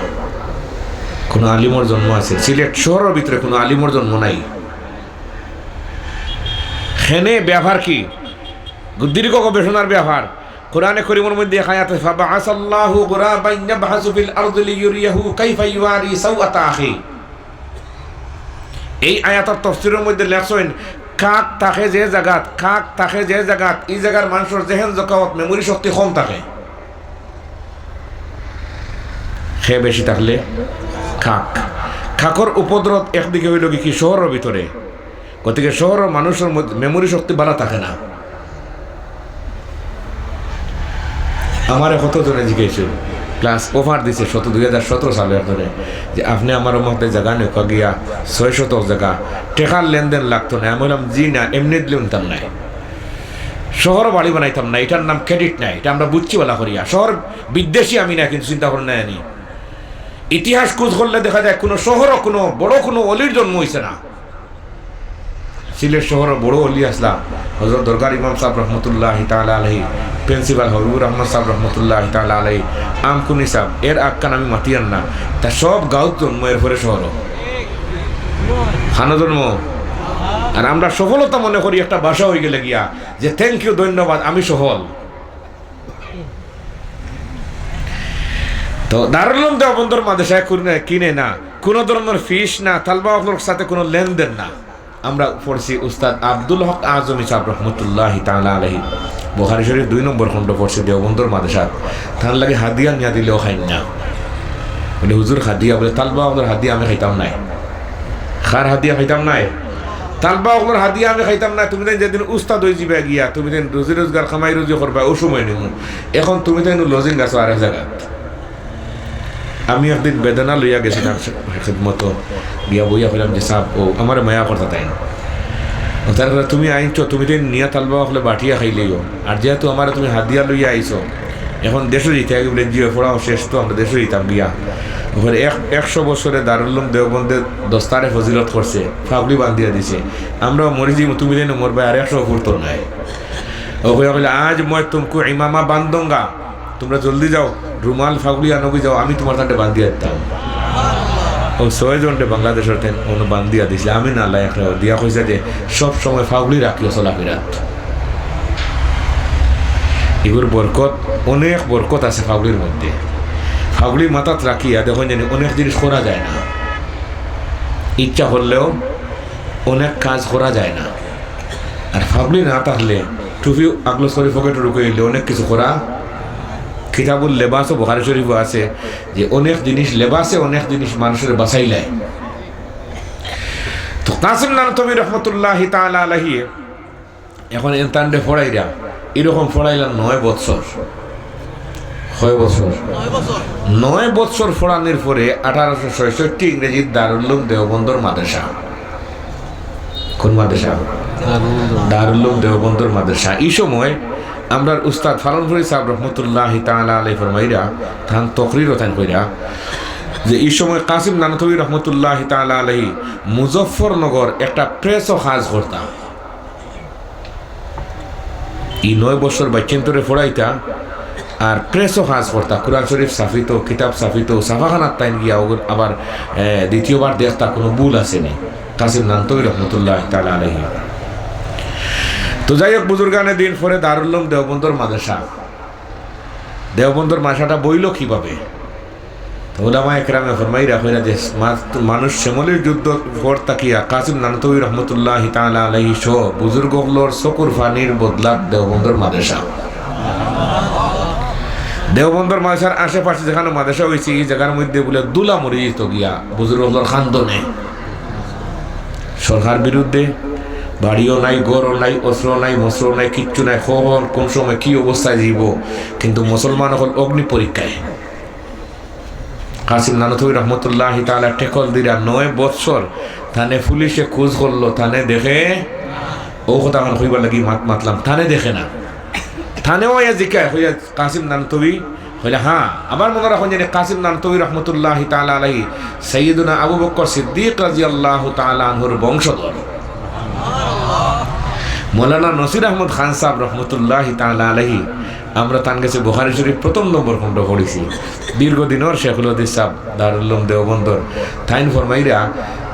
কোনো আলিমর জন্ম আছে, সিলেট শহরের ভিতরে কোনো আলিমর জন্ম নাই। হেনে ব্যবহার কি দীর্ঘ গবেষণার ব্যবহার। কোরআনে কারীমের মধ্যে আয়াতে ফাবাআসাল্লাহু গুরাবান ইয়াবহাসু ফিল আরদি লিইউরিয়াহু কাইফা ইওয়ারি সাওআতা আখি। এই আয়াতের তাফসীরের মধ্যে লেখছেন, কাক থাকে যে জায়গাত, কাক থাকে যে জায়গাত, এই জায়গার মানুষের যেহেন জকাওয়াত মেমোরি শক্তি কম থাকে। খেয়ে বেশি থাকলে কাক, কাকর উপদ্রব একদিকে হইল কি শহরের ভিতরে, গতিকে শহরের মানুষের মধ্যে মেমোরি শক্তি বাড়া থাকে না। আমার কতজনে জিজ্ঞেস ক্লাস অফার দিছে 2017 সালে ধরে যে আপনি আমার মধ্যে জায়গা নেওয়া গিয়া 600 জায়গা টেকার লেনদেন লাগতো না। আমি বললাম জি না, এমনি দিলে নিতাম নাই, শহর বাড়ি বানাইতাম না, এটার নাম ক্রেডিট নাই, এটা আমরা বুঝছি বলা করিয়া। শহর বিদ্বেষী আমি না, কিন্তু চিন্তা করে নাই। ইতিহাস খোঁজ করলে দেখা যায় কোনো শহরও কোনো বড় কোনো অলির জন্ম হয়েছে না। সিলেট শহরের বড় অলি আসলাম হযরত দরগার ইমাম সাহেব রহমতুল্লাহি তাআলা আলাইহি, প্রিন্সিপাল হবিবুর রহমান সাহেব রহমতুল্লাহি তাআলা আলাইহি, আমকুনি সাহেব, এর আক্কান আমি মাতিয়ান না। তা সব গাঁত জন্ম, এর পরে শহর খানো জন্ম। আর আমরা সফলতা মনে করি একটা ভাষা হয়ে গেলে গিয়া যে থ্যাংক ইউ, ধন্যবাদ, আমি সফল। তো দারুল উলুম দেওবন্দর মাদ্রাসায় কিনে না, কোনো ধরনের ফিস না, তালবাওয়ার সাথে কোনো লেনদেন না। আমরা পড়ছি উস্তাদ আব্দুল হক আজমি সাহেব রহমতুল্লাহি তাআলা আলাইহি, বুখারী শরীফ 2 নম্বর খণ্ড পড়ছি দেওবন্দর মাদ্রাসা। তার লাগে হাদিয়া নিয়া দিলেও খাইন না, বলে হুজুর হাদিয়া, বলে তালবাওয়ার হাদিয়া আমি খাইতাম নাই। খার হাদিয়া খাইতাম নাই, তালবাওয়ার হাদিয়া আমি খাইতাম না। তুমি যেদিন উস্তাদ হয়ে যাবে গিয়া, তুমি যেন রুজি রোজগার খামাই রুজি করবা, ও সময় নিমু। এখন তুমি তো লজিং আছো আর এক জায়গা। আমি একদিন বেদনা লইয়া গেছিলাম খেদমত গিয়া, বইয়া হইলাম যে সাপ ও আমার মায়া করতে তাই তারপরে তুমি আইনছো, তুমি তো নিয়া তালবা হলে বাটিয়া খাইলেইও, আর যেহেতু আমার তুমি হাদিয়া লইয়া আইছো, এখন দেশে যেতে আগে বলে জিও পড়াও শেষ তো আমরা দেশে যেতাম গিয়া। ওখানে 100 বছরে দারুল উলুম দেওবন্দের দস্তারে ফজিলত করছে, ফাগলি বান্ধিয়া দিছে, আমরাও মরি যাই, তুমি যেন মরবে আর 100 ফুরতো নাই। ওখানে বলে আজ মই তুমকু ইমামা বান্ধঙ্গা, তোমরা জলদি যাও রুমাল ফাগলি আনবি যাও, আমি তোমার তাতে বান্ধিয়া দিতাম। ও 6 জনটে বাংলাদেশের অনু বান্ধিয়া দিছিল, আমি না লাই একটা দিয়া কইছে যে সব সময় ফাগলি রাখিও চলাফেরাত। এগুলোর বরকত, অনেক বরকত আছে ফাগলির মধ্যে। ফাগলি মাথাত রাখিয়া দেখুন জানি অনেক জিনিস করা যায় না, ইচ্ছা করলেও অনেক কাজ করা যায় না। আর ফাগলি না থাকলে টুপি আগলো শরীফ পকেটে ঢুকে এলে অনেক কিছু করা। কিতাবুল লেবাসও বুখারী শরীফও আছে যে অনেক জিনিস লেবাসে অনেক জিনিস মানুষের বাঁচাইলায়। তো কাসিম নানতবী রহমতুল্লাহি তাআলা আলাইহি এখন এনতান্ডে ফড়াইরা এরকম ফড়াইলাম 9 বছর। 9 বছর ফড়ানোর পরে 1866 ইংরেজির দারুল উলুম দেওবন্দর মাদ্রাসা। কোন মাদ্রাসা? দারুল উলুম দেওবন্দর মাদ্রাসা। এই সময় আমরা উস্তাদ ফারুনপুরি সাহেব রহমতুল্লাহি তাআলা আলাইহি ফরমাইরা তান তকরির তান কইরা যে এই সময় কাসিম নানতবী রহমতুল্লাহি তাআলা আলাইহি মুজফফরনগর একটা প্রেসও কাজ করতাম। এই 9 বছর বাচ্চেন্তরে ফড়াইতা আর প্রেসও কাজ করতা, কুরআন শরীফ সাফিত, কিতাব সাফিত, সাফাখানাত তাইন গিয়া আবার দ্বিতীয়বার দেখতা কোনো ভুল আসেনি কাসিম নানতবী রহমতুল্লাহি তাআলা আলাইহি। তো যাই হোক, বুজুর্গানে দিন পরে দারুল উলুম দেওবন্দর মাদ্রাসা, দেওবন্দর মাদ্রাসাটা বইল কিভাবে? তো উলামা একরামে ফরমাইরা কইরা যে মানুষ শ্যামলের যুদ্ধ পর তাকিয়া কাসিম নানতবী রহমতুল্লাহি তাআলা আলাইহি সহ বুজুর্গগুলোর চকুর পানির বদলা দেওবন্দর মাদ্রাসা। দেওবন্দর মাদ্রাসার আশেপাশে যেখানে মাদ্রাসা হয়েছে এই জায়গার মধ্যে বলে দুলা মরি যেত গিয়া বুজুর্গগুলোর খান্দনে। সরকার বিরুদ্ধে, বাড়িও নাই, গড়ও নাই, অস্ত্র নাই, মস্ত্র নাই, কিচ্ছু নাই, খবর কোন সময় কি অবস্থায় যাইব। কিন্তু মুসলমান হল অগ্নি পরীক্ষায়। কাসিম নানতবী রহমতুল্লাহি তাআলা টেকল দিরা 9 বছর থানে পুলিশে খোঁজ করলো, থানে দেখে ও কথা এখন কইবার লাগি মাতলাম, থানে দেখে না, থানেও জিজ্ঞাসা হইয়া কাসিম নানতবী হইলে হ্যাঁ। আবার মনে রাখুন জানি কাসিম নানতবী রহমতুল্লাহি তাআলা আলাইহি সাইয়্যিদুনা আবু বকর সিদ্দিক রাদিয়াল্লাহু তাআলা আনহুর বংশধর। মৌলানা নসির আহমদ খান সাহেব রহমতুল্লাহি তাআলা আলাইহি আমরা তার কাছে বুখারী শরীফ 1ম নম্বর খণ্ড পড়েছি। দীর্ঘদিনের শেখুল হাদিস সাহেব দারুল উলুম দেওবন্দর তাইন ফরমাইরা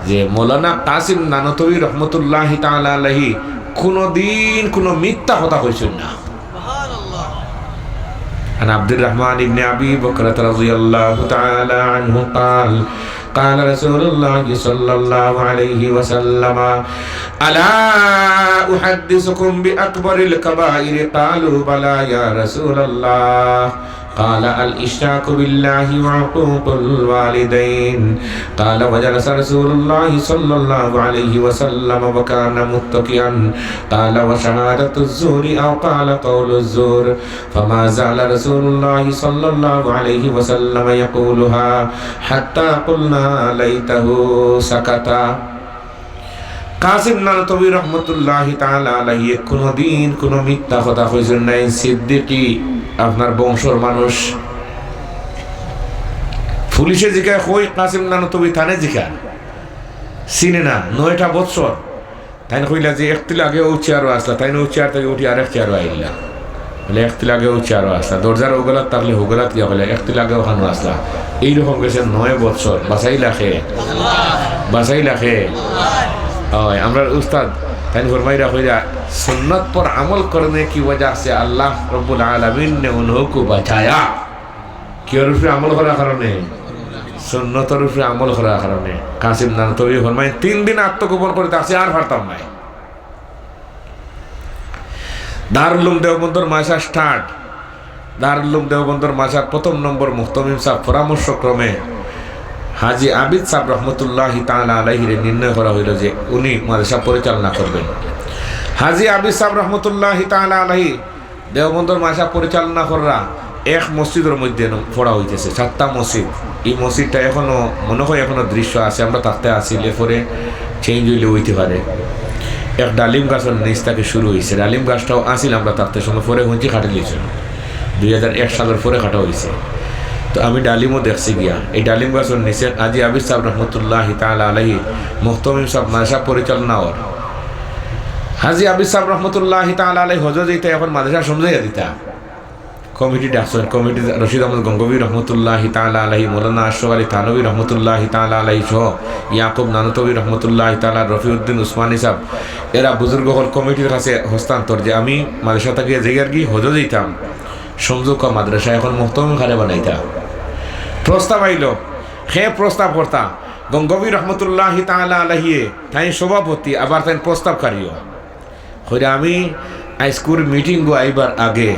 যে মৌলানা কাসিম নানতবী রহমতুল্লাহি তাআলা আলাইহি কোনদিন কোনো মিথ্যা কথা কইছেন না। عن عبد الرحمن بن أبي بكرة رضي الله تعالى عنه قال قال رسول الله صلى الله عليه وسلم ألا أحدثكم بأكبر الكبائر قالوا بلى يا رسول الله قال الإشراك بالله وعقوق الوالدين قال وجلس رسول الله صلى الله عليه وسلم وكان متكئا قال وشهادة الزور أو قال قول الزور فما زال رسول الله صلى الله عليه وسلم يقولها حتى قلنا ليته سكت। কাসিম নানতবী রহমতুল্লাহি তাআলা আলাইহি কোনদিন কোনো মিথ্যা কথা কইছেন নাই। সিদ্দিকী আপনার বংশর মানুষ পুলিশে জিজ্ঞাসা কই কাসিম নানতবী থানে জিজ্ঞাসা চিনে না 9টা বছর। তাই কইলা যে একটিল আগে ও চেয়ারও আসলা, তাই ও চেয়ার থেকে উঠি আরেক চেয়ারও আইলা বলে একটিল আগে ও চেয়ারও আসলা, দরজার ওগলাত থাকলে হোগলাত গিয়া বলে একটিল আগে ওখানে আসলা। এইরকম গেছে 9 বছর। বাঁচাই লাখে বাঁচাই লাখে আমরা উস্তাদ তাই ফরমাইরা কইরা সুন্নত पर अमल करने की वजह से अल्लाह रब्बुल आलमीन ने उनको बचाया। কিয়র উপরে আমল করার কারণে, সুন্নতের উপরে আমল করার কারণে। কাসিম নানতবী ফরমায় 3 দিন আত্মগোপন করে থাকছে, আর পারতাম নাই। দারুল উলুম দেওবন্দর মাদ্রাসা স্টার্ট। দারুল উলুম দেওবন্দর মাদ্রাসার 1ম নম্বর মুহতামিম সাহেব পরামর্শক্রমে হাজি আবিদ সাহেব রহমতুল্লাহি তাআলা আলাইহি নির্ণয় করা হইল যে উনি মাদ্রাসা পরিচালনা করবেন। হাজি আবিদ সাহেব রহমতুল্লাহি তাআলা আলাইহি দেওবন্দর মাদ্রাসা পরিচালনা করা এক মসজিদের মধ্যে পড়া হইতেছে, 7টা মসজিদ। এই মসজিদটা এখনো মনে হয় এখনো দৃশ্য আছে, আমরা থাকতে আসিলে পরে চেঞ্জ হইলে হইতে পারে। এক ডালিম গাছের নিচ থেকে শুরু হয়েছে। ডালিম গাছটাও আসিল আমরা তার সঙ্গে পরে হুঁচি খাটি লিয়েছিল, 2001 সালের পরে খাটা হয়েছে। তো আমি ডালিমও দেখছি গিয়া এই ডালিম গাছের নিচে আজি আবির সাহেব রহমতুল্লাহ তাআলা আলাইহি মুহতামিম সাহেব মাদ্রাসা পরিচালনা ওর হাজি আবির সাহেব রহমতুল্লাহ তাআলা আলাইহি হজ দিতে এখন মাদ্রাসা সমঝাইয়া দিতা কমিটি ডাকছেন। কমিটি রশিদ আহমদ গঙ্গবী রহমতুল্লাহ তাআলা আলাইহি, মৌলানা আশরাফ আলী থানভী রহমতুল্লাহ তাআলা আলাইহি সহ ইয়াকুব নানতবী রহমতুল্লাহ তাআলা, রফিউদ্দিন উসমানী সাহেব, এরা বুজুর্গ হল কমিটির কাছে হস্তান্তর যে আমি মাদ্রাসা থেকে যেগার কি হজ দিতাম সমঝোকা মাদ্রাসা এখন মুহতামিম খানে বানাইতা। প্রস্তাব আইল, সে প্রস্তাব কর্তা গঙ্গবী রহমতুল্লাহ তাআলা আলাইহি তাই সভাপতি, আবার তাই প্রস্তাবকারীও হইলে আমি আইস্কুল মিটিং গো আইবার আগে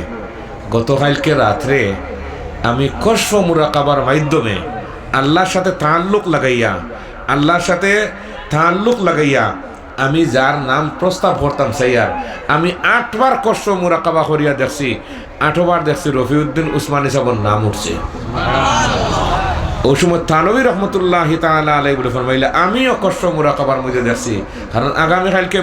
গতকালকে রাত্রে আমি কশফ মুরাকাবার মাধ্যমে আল্লাহর সাথে তাল্লুক লাগাইয়া আমি যার নাম প্রস্তাব করতাম সাইয়ার আমি 8 বার কশফ মুরাকাবা করিয়া দেখছি, 8 বার দেখছি রফিউদ্দিন উসমানী সাহেবের নাম উঠছে। ওই সময় থানভী রহমতুল্লাহ তাআলা আলাইহি বলে ফরমাইলে আমিও কশফ মুরাকাবার মধ্যে দেখছি, কারণ আগামীকালকে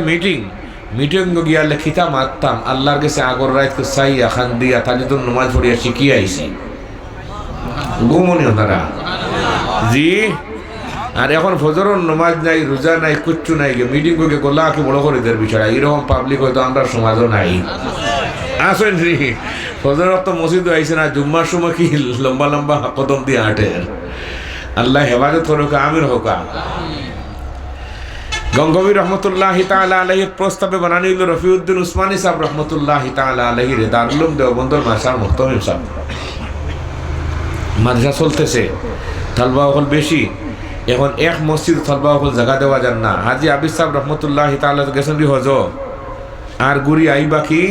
মিটিং গিয়া লেখিতা মারতাম আল্লাহর কাছে আগর রাত সাইয়া খান দিয়া তাজিদুল নামাজ পড়িয়া শিখিয়ে আইছি গুমনি তারা জি। আর এখন ফজরের নামাজ নাই, রোজা নাই, কুচ্ছু নাই, মিটিং করে গোলা কি বড় করে দের বিছাড়া এরকম পাবলিক হয়তো আমরা সমাজও নাই। আসেন রে ফজর তো মসজিদ আইসে না, জুম্মার সময় কি লম্বা লম্বা কদম দিয়ে হাঁটের। আল্লাহ হেফাজত করুক, আমির হোকা। গঙ্গবী রহমতুল্লাহ তাআলা আলাইহির প্রস্তাবে বানানি হইল রফিউদ্দিন উসমানী সাহেব রহমতুল্লাহ তাআলা আলাইহির দারুল উলুম দেওবন্দর মাদ্রাসার মুহতামিম সাহেব। মাদ্রাসা চলতেছে, তালবা হল বেশি, এখন এক মসজিদ তালবা হল জায়গা দেওয়া যান না। হাজি আবির সাহেব রহমতুল্লাহ তাআলা গেছেন হজ আর গুড়ি আইবা কি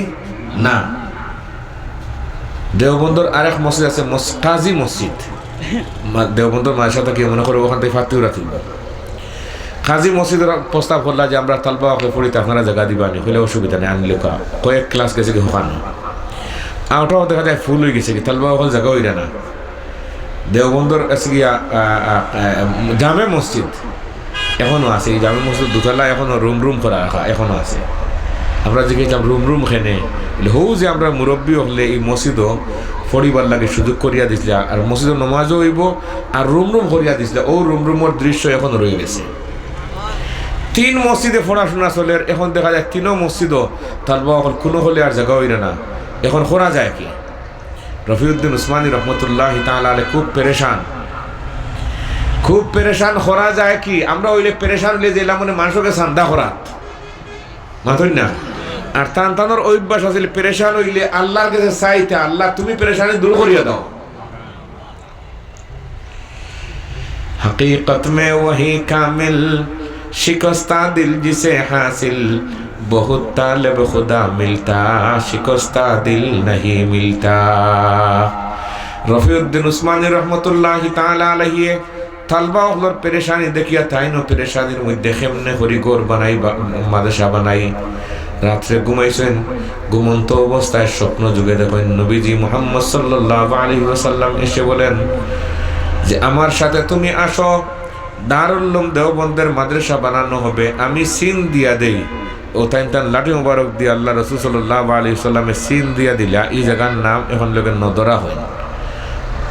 না। দেওবন্দর আরেক মসজিদ আছে কাজী মসজিদ, দেওবন্দর মাদ্রাসা থেকে মনে করে ওখান থেকে ফাতিউরা তুলব। কাজী মসজিদের প্রস্তাব করলা যে আমরা তালবা পড়িতে আপনারা জায়গা দিবানি, হইলে অসুবিধা নেই, আনলে কয়েক ক্লাস গেছে কি হকানো আউটাও দেখা যায় ফুল হয়ে গেছে কি তালবা হল জায়গা হইরা না। দেওবন্দর আছে গিয়া জামে মসজিদ এখনো আছে, এই জামে মসজিদ দুতলা এখনো রুম করা রাখা এখনো আছে। আমরা যে গেছিলাম রুম খেনে হৌ যে আমরা মুরব্বী হলে এই মসজিদও পড়িবার লাগে সুযোগ করিয়া দিছিল, আর মসজিদের নমাজও হইব আর রুম করিয়া দিছিল। ও রুমের দৃশ্য এখন রয়ে গেছে। 3 মসজিদে পড়াশোনা চলে, এখন দেখা যায় 3 মসজিদও তালবা কোনো হলে আর জায়গা হইরে না। এখন করা যায় কি? রফিউদ্দিন উসমানী রহমতুল্লাহ তাআলা আলাইহি খুব পেরেশান করা যায় কি? আমরা হইলে পেরেশান হইলে যেলাম মানে মানুষকে সান্দা করাত মাথুন না। আর তানোর অভ্যাস আছে পেরেশান হইলে আল্লাহর কাছে চাইতে, আল্লাহ তুমি পেরেশানি দূর করিয়া দাও। हकीकत में वही कामिल शिकस्ता दिल जिसे हासिल बहुत तालब खुदा मिलता शिकस्ता दिल नहीं मिलता। রফিউদ্দিন উসমানী রহমতুল্লাহ তাআলা আলাইহি তালবা হলর পেরেশানি দেখিয়া তাইনো পেরেশানির মধ্যে কেমনে হরিগর বানাই মাদ্রাসা বানাই। রাত্রে ঘুমাইছেন, ঘুমন্ত অবস্থায় স্বপ্ন যুগে দেখেন নবীজি মুহাম্মদ সাল্লাল্লাহু আলাইহি ওয়াসাল্লাম এসে বলেন যে আমার সাথে তুমি আসো, দারুল উলুম দেওবন্দের মাদ্রাসা বানানো হবে, আমি সিন দিয়া দেই। ও তাই লাঠি মুবারক দিয়ে আল্লাহ রাসূল সাল্লাল্লাহু আলাইহি ওয়াসাল্লামে সিন দিয়া দিলা। এই জায়গার নাম এখন লোকের নদরা হয়,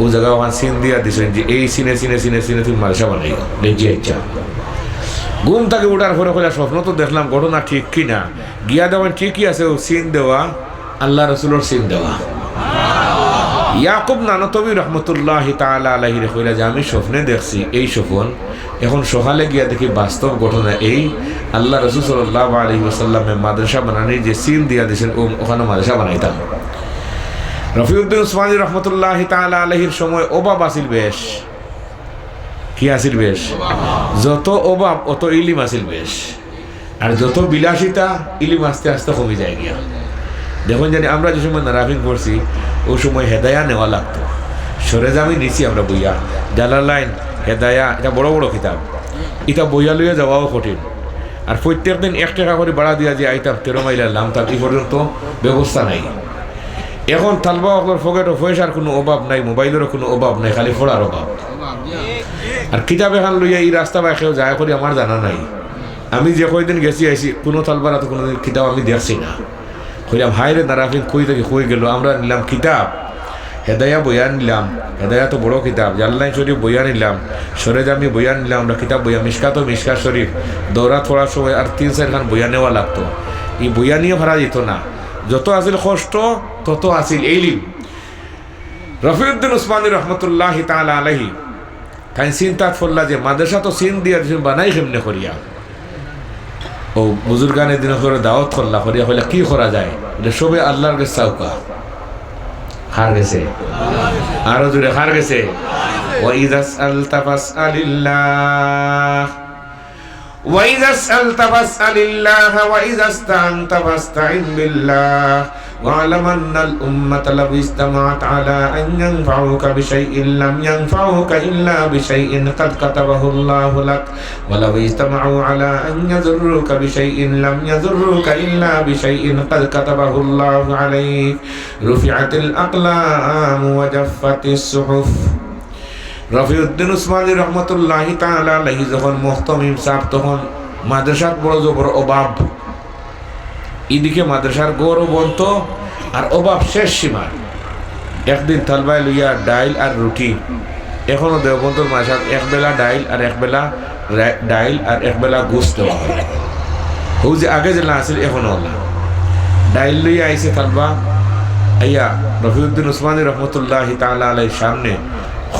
ও জায়গা ওখানে সিন দিয়া দিছেন যে এই সিনে তুমি মাদ্রাসা বানাই দেখি। ইচ্ছা ঘুম থেকে উঠার পরে খোলা স্বপ্ন তো দেখলাম, ঘটনা ঠিক কিনা গিয়া দেওয়ান ঠিকই আছে, ও সিন দেওয়া আল্লাহ রাসূলের সিন দেওয়া। ইয়াকুব নানতবী রহমতুল্লাহ তাআলা আলাইহি কইলা যে আমি স্বপ্নে দেখছি এই স্বপ্ন, এখন সকালে গিয়া দেখি বাস্তব ঘটনা এই আল্লাহ রাসূল সাল্লাল্লাহু আলাইহি ওয়াসাল্লামে মাদ্রাসা বানানোর যে সিন দিয়া দিয়েছেন ওখানে মাদ্রাসা বানাইতাম। রফিউদ্দিন উসমানী রহমতুল্লাহ তাআলা আলাইহির সময় অভাব আসিল বেশ। কি আসিল বেশ? যত অভাব অত ইলিম আসিল বেশ, আর যত বিলাসিতা ইলিম আস্তে আস্তে কমে যায় গিয়া। দেখুন জানি আমরা যে সময় নারাফিন পড়ছি ওই সময় হেদায়া নেওয়া লাগতো, সরেজামি নিছি আমরা বইয়া জালালাইন হেদায়া, এটা বড় বড় কিতাব, এটা বইয়া লইয়া যাওয়াও কঠিন। আর প্রত্যেক দিন 1 টাকা করে ভাড়া দিয়া যে আইতাম 13 মাইলের নামতাম, এই পর্যন্ত ব্যবস্থা নাই। এখন তালবা আপনার পকেটে পয়সার কোনো অভাব নাই, মোবাইলেরও কোনো অভাব নাই, খালি পড়ার অভাব। আর কিতাব এখান লইয়া এই রাস্তা বা কেউ যায় করি আমার জানা নাই। আমি যে কয়দিন গেছি আইসি কোনো তালবার এত কোনোদিন কিতাব আমি দেখছি না। কইলাম হাই রে নারাফিন কই থেকে কই গেল, আমরা নিলাম কিতাব হেদায়া বইয়া নিলাম, হেদায়া তো বড় কিতাব, জাল্লাই শরীফ বইয়া নিলাম, সরেজামি বইয়া নিলাম, আমরা কিতাব বইয়া মিশকা শরীফ দৌড়া থোড়া সময় আর 3-4 খান বইয়া নেওয়া লাগতো। এই বইয়া নিয়ে ভাড়া যেত না, যত আসিল কষ্ট তত আসিল এইলিম। রফিউদ্দিন উসমানী রহমতুল্লাহ তাআলা আলাইহি তাই চিন্তা করলা যে মাদ্রাসা তো সিন দিয়া বানাই কেমনে করিয়া। ও বুজুর্গানের দিন করে দাওয়াত করলা করিয়া কইলা কি করা যায়, বলে সবে আল্লাহর কাছে চাউকা। হার গেছে আরো জোরে, হার গেছে। ওয়াইযা সালতা ফাসআলিল্লাহ وإذا سألت فاسأل الله وإذا استعنت فاستعن بالله واعلم أن الأمة لو اجتمعت على أن ينفعوك بشيء لم ينفعوك إلا بشيء قد كتبه الله لك ولو اجتمعوا على أن يضروك بشيء لم يضروك إلا بشيء قد كتبه الله عليك رفعت الأقلام وجفت الصحف। রফিউদ্দিন উসমানী রহমতুল্লাহ তাআলা আলাইহি যখন মুহতামিম সাহেব তখন মাদ্রাসার বড় জবর অভাব, এদিকে মাদ্রাসার গৌরব বন্ত আর অভাব শেষ সীমা। একদিন তালবায় লইয়া ডাইল আর রুটি, এখনো দেওবন্দর মাসাত একবেলা ডাইল আর একবেলা গোস দেওয়া হয়। হৌ যে আগে জেলা আছিল এখনো ডাইল লইয়া আইসে তালবা আইয়া রফিউদ্দিন উসমানী রহমতুল্লাহ তাআলা আলাইহির সামনে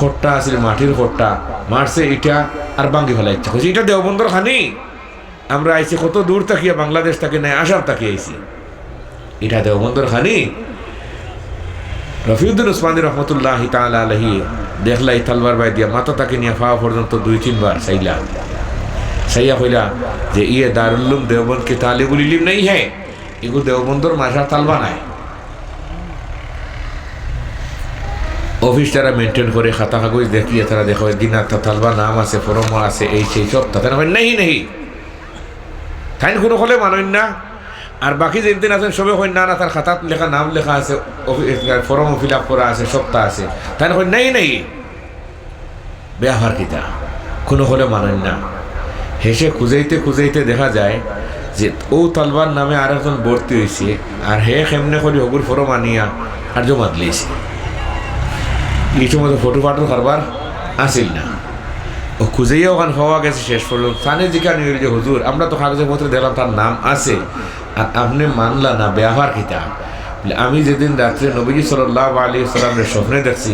খোট্টা আছিল, মাটির খোট্টা মারছে, এটা আর ভাঙ্গি ফেলা ইচ্ছা করছে। এটা দেওবন্দর খানি, আমরা আইছি কত দূর তাকিয়া, বাংলাদেশ তাকে নেয় আসাম তাকিয়ে আইছি, এটা দেওবন্দর খানি। রফিউদ্দিন উসমানী রহমতুল্লাহ তাআলা আলাইহি দেখলা এই তালবার বাই দিয়া মাথা তাকে নিয়ে ফাওয়া পর্যন্ত 2-3 বার সাইয়া কইলা যে ইয়ে দারুল উলুম দেওবন্দ কে তালিবুল ইলম নেই হ্যাঁ, এগুলো দেওবন্দর মাসার তালবা নাই। অফিস তারা মেনটেন করে, খাতা কাগজ দেখিয়ে তারা দেখো দিনা তালবা নাম আছে, ফরম আছে, এই সেই সব তাতে নেই নেই তাই কোনো হলে মানেন না। আর বাকি যেদিন আছেন সবে হয় না না, তার খাতাত লেখা নাম লেখা আছে, ফরম ফিল আপ করা আছে, সপ্তাহ আছে, তাই নেই নেই ব্যবহার কিতা কোনো হলে মানেন না। হেসে খুঁজাইতে দেখা যায় যে ও তালবার নামে আর একজন ভর্তি হয়েছে, আর হে কেমনে করি হগুর ফরম আনিয়া আর জমা দিয়েছে। এই সময় ফটো ফাটোর কারবার আসিল না, ও খুঁজেই ওখানে হওয়া গেছে। শেষ করলো থানে জিজ্ঞাসা নিয়ে যে হুজুর আমরা তো কাগজের পত্রে দেখলাম তার নাম আছে, আর আপনি মানলা না ব্যবহার কিতা। আমি যেদিন রাত্রে নবীজি সাল্লাল্লাহু আলাইহি ওয়াসাল্লামের স্বপ্নে দেখছি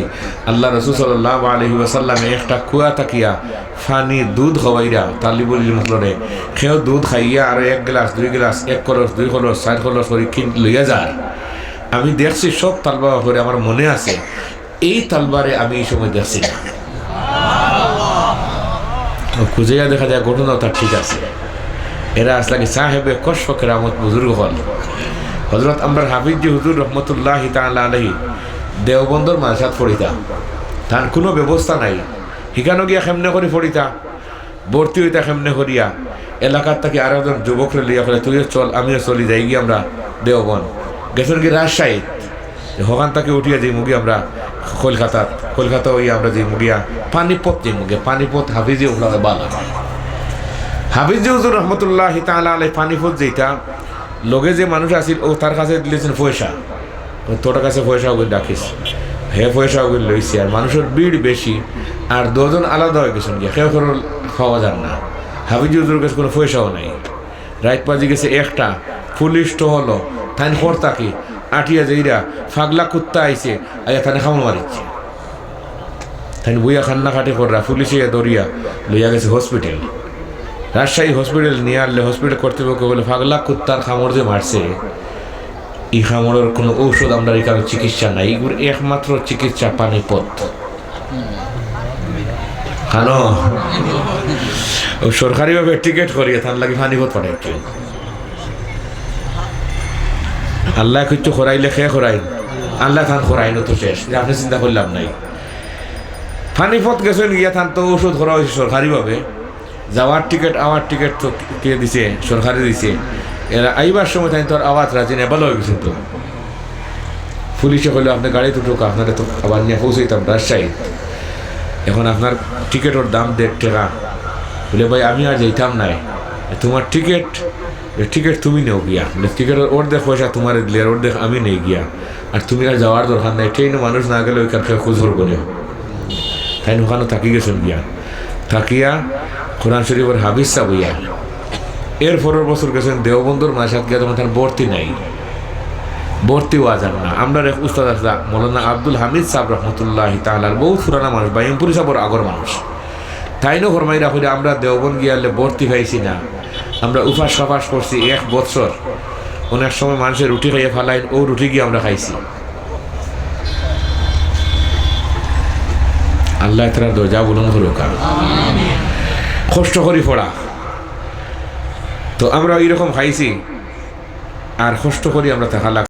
আল্লাহ রাসূল সাল্লাল্লাহু আলাইহি ওয়াসাল্লামে একটা কুয়া তাকিয়া ফানি দুধ খাওয়াইরা তালিবুল ইলমরে, সেও দুধ খাইয়া আর 1 গ্লাস 2 গ্লাস 1 কলস 2 কলস 4 কলস করে লইয়া যায়। আমি দেখছি সব তালবা করে, আমার মনে আছে এই তালবারে আমি এই সময় দেখছি না। খুঁজেয়া দেখা যায় ঘটনা তার ঠিক আছে। এরা আসলে সাহেবে কশফ কেরামত বুজুর্গ হল হজরত আমরার হাফিজ হুজুর রহমতুল্লাহ তাআলা আলাইহি দেওবন্দর মাদ্রাসাত পড়িতা, তার কোনো ব্যবস্থা নাই। হিকানো গিয়া কেমনে করে পড়িতা, ভর্তি হইতা কেমনে করিয়া, এলাকার থেকে আর একজন যুবকরে লইয়া ফেলে তুইও চল আমিও চলি যাই গিয়ে আমরা দেওবন গেছেন কি রাজশাহী, ওখান থেকে উঠিয়া যাই মুগি আমরা কলকাতা ওই আমরা যে মুগিয়া পানিপথ যে মুগে পানিপথ হাফিজি ওগুলা বালা হাফিজি হুজুর রহমতুল্লাহ তাআলা আলাইহি পানিপথ যেটা লগে যে মানুষ আসিল ও তার কাছে দিলেছেন পয়সা, তোর কাছে পয়সা ওগুলো ডাকিস, হে পয়সা ওগুলো লইছি। আর মানুষের ভিড় বেশি, আর 2 জন আলাদা হয়ে গেছেন গিয়া কেউ কোনো খাওয়া যান না। হাফিজি হুজুর কাছে কোনো পয়সাও নাই। রাইত বাজি গেছে একটা, পুলিশ তো হলো তাই করতা কি আটিয়া যেইরা ফাগলা কুত্তা আইছে আইয়া তানে খামড় মারিচ্ছে, তাই বইয়া খান্না খাটি কররা পুলিশে দৌড়িয়া লইয়া গেছে হসপিটাল। রাজশাহী হসপিটাল নিয়ে আনলে হসপিটাল কর্তৃপক্ষ বলে ফাগলা কুত্তার খামড় যে মারছে, এই খামড়ের কোনো ঔষধ আমরা এখানে চিকিৎসা নাই, এগুলো একমাত্র চিকিৎসা পানিপথ। খানো ও সরকারিভাবে টিকিট করিয়ে তার লাগে পানিপথ পাঠাইছে। আল্লাহ কিছু খরাইলে খেয়ে খরাই, আল্লাহ থান খরাই তো শেষ, আপনি চিন্তা করলাম নাই। পানিপথ গেছেন গিয়া থান তো ওষুধ করা হয়েছে সরকারিভাবে, যাওয়ার টিকিট আওয়ার টিকিট তো কে দিছে, সরকারি দিছে। এরা আইবার সময় তাই তোর আওয়াজ রাজি নেবাল হয়ে গেছে। তো পুলিশে কইলো আপনি গাড়ি দুটো আপনারা তো আবার নিয়ে পৌঁছাইতাম রাজশাহী, এখন আপনার টিকিটের দাম 1.5 টাকা। বলে ভাই আমি আর যাইতাম নাই, তোমার টিকিট তুমি নেও গিয়া, টিকিটের অর্ধেক পয়সা তোমার দিলে আর অর্ধেক আমি নেই গিয়া, আর তুমি আর যাওয়ার দরকার নাই, ট্রেনে মানুষ না গেলে ওইখান থেকে খোঁজ ধরবো না। তাই ওখানে থাকি গেছেন গিয়া, থাকিয়া কোরআন শরীফের হাফিজ সাহেব হইয়া এর পরের বছর গেছেন দেওবন্দর মাসাত গিয়া, তখন তার ভর্তি নাই, ভর্তি হওয়া যান না। আমরা এক উস্তাদ আসলাম মৌলানা আব্দুল হামিদ সাহেব রহমতুল্লাহ তাআলার বহু পুরানা মানুষ, বাইমপুরি সাহেবর আগর মানুষ, তাই নো ফরমাইরা করে আমরা দেওবন গিয়ালে ভর্তি পাইছি না, আমরা উপাস কাপাস করছি 1 বছর। অনেক সময় মানুষের রুটি খাইয়ে ফেলাইন, ও রুটি গিয়ে আমরা খাইছি। আল্লাহ তাআলার দরজা বুলন্দ হলো কার কষ্ট করি পড়া, তো আমরা এইরকম খাইছি আর কষ্ট করি আমরা থাকা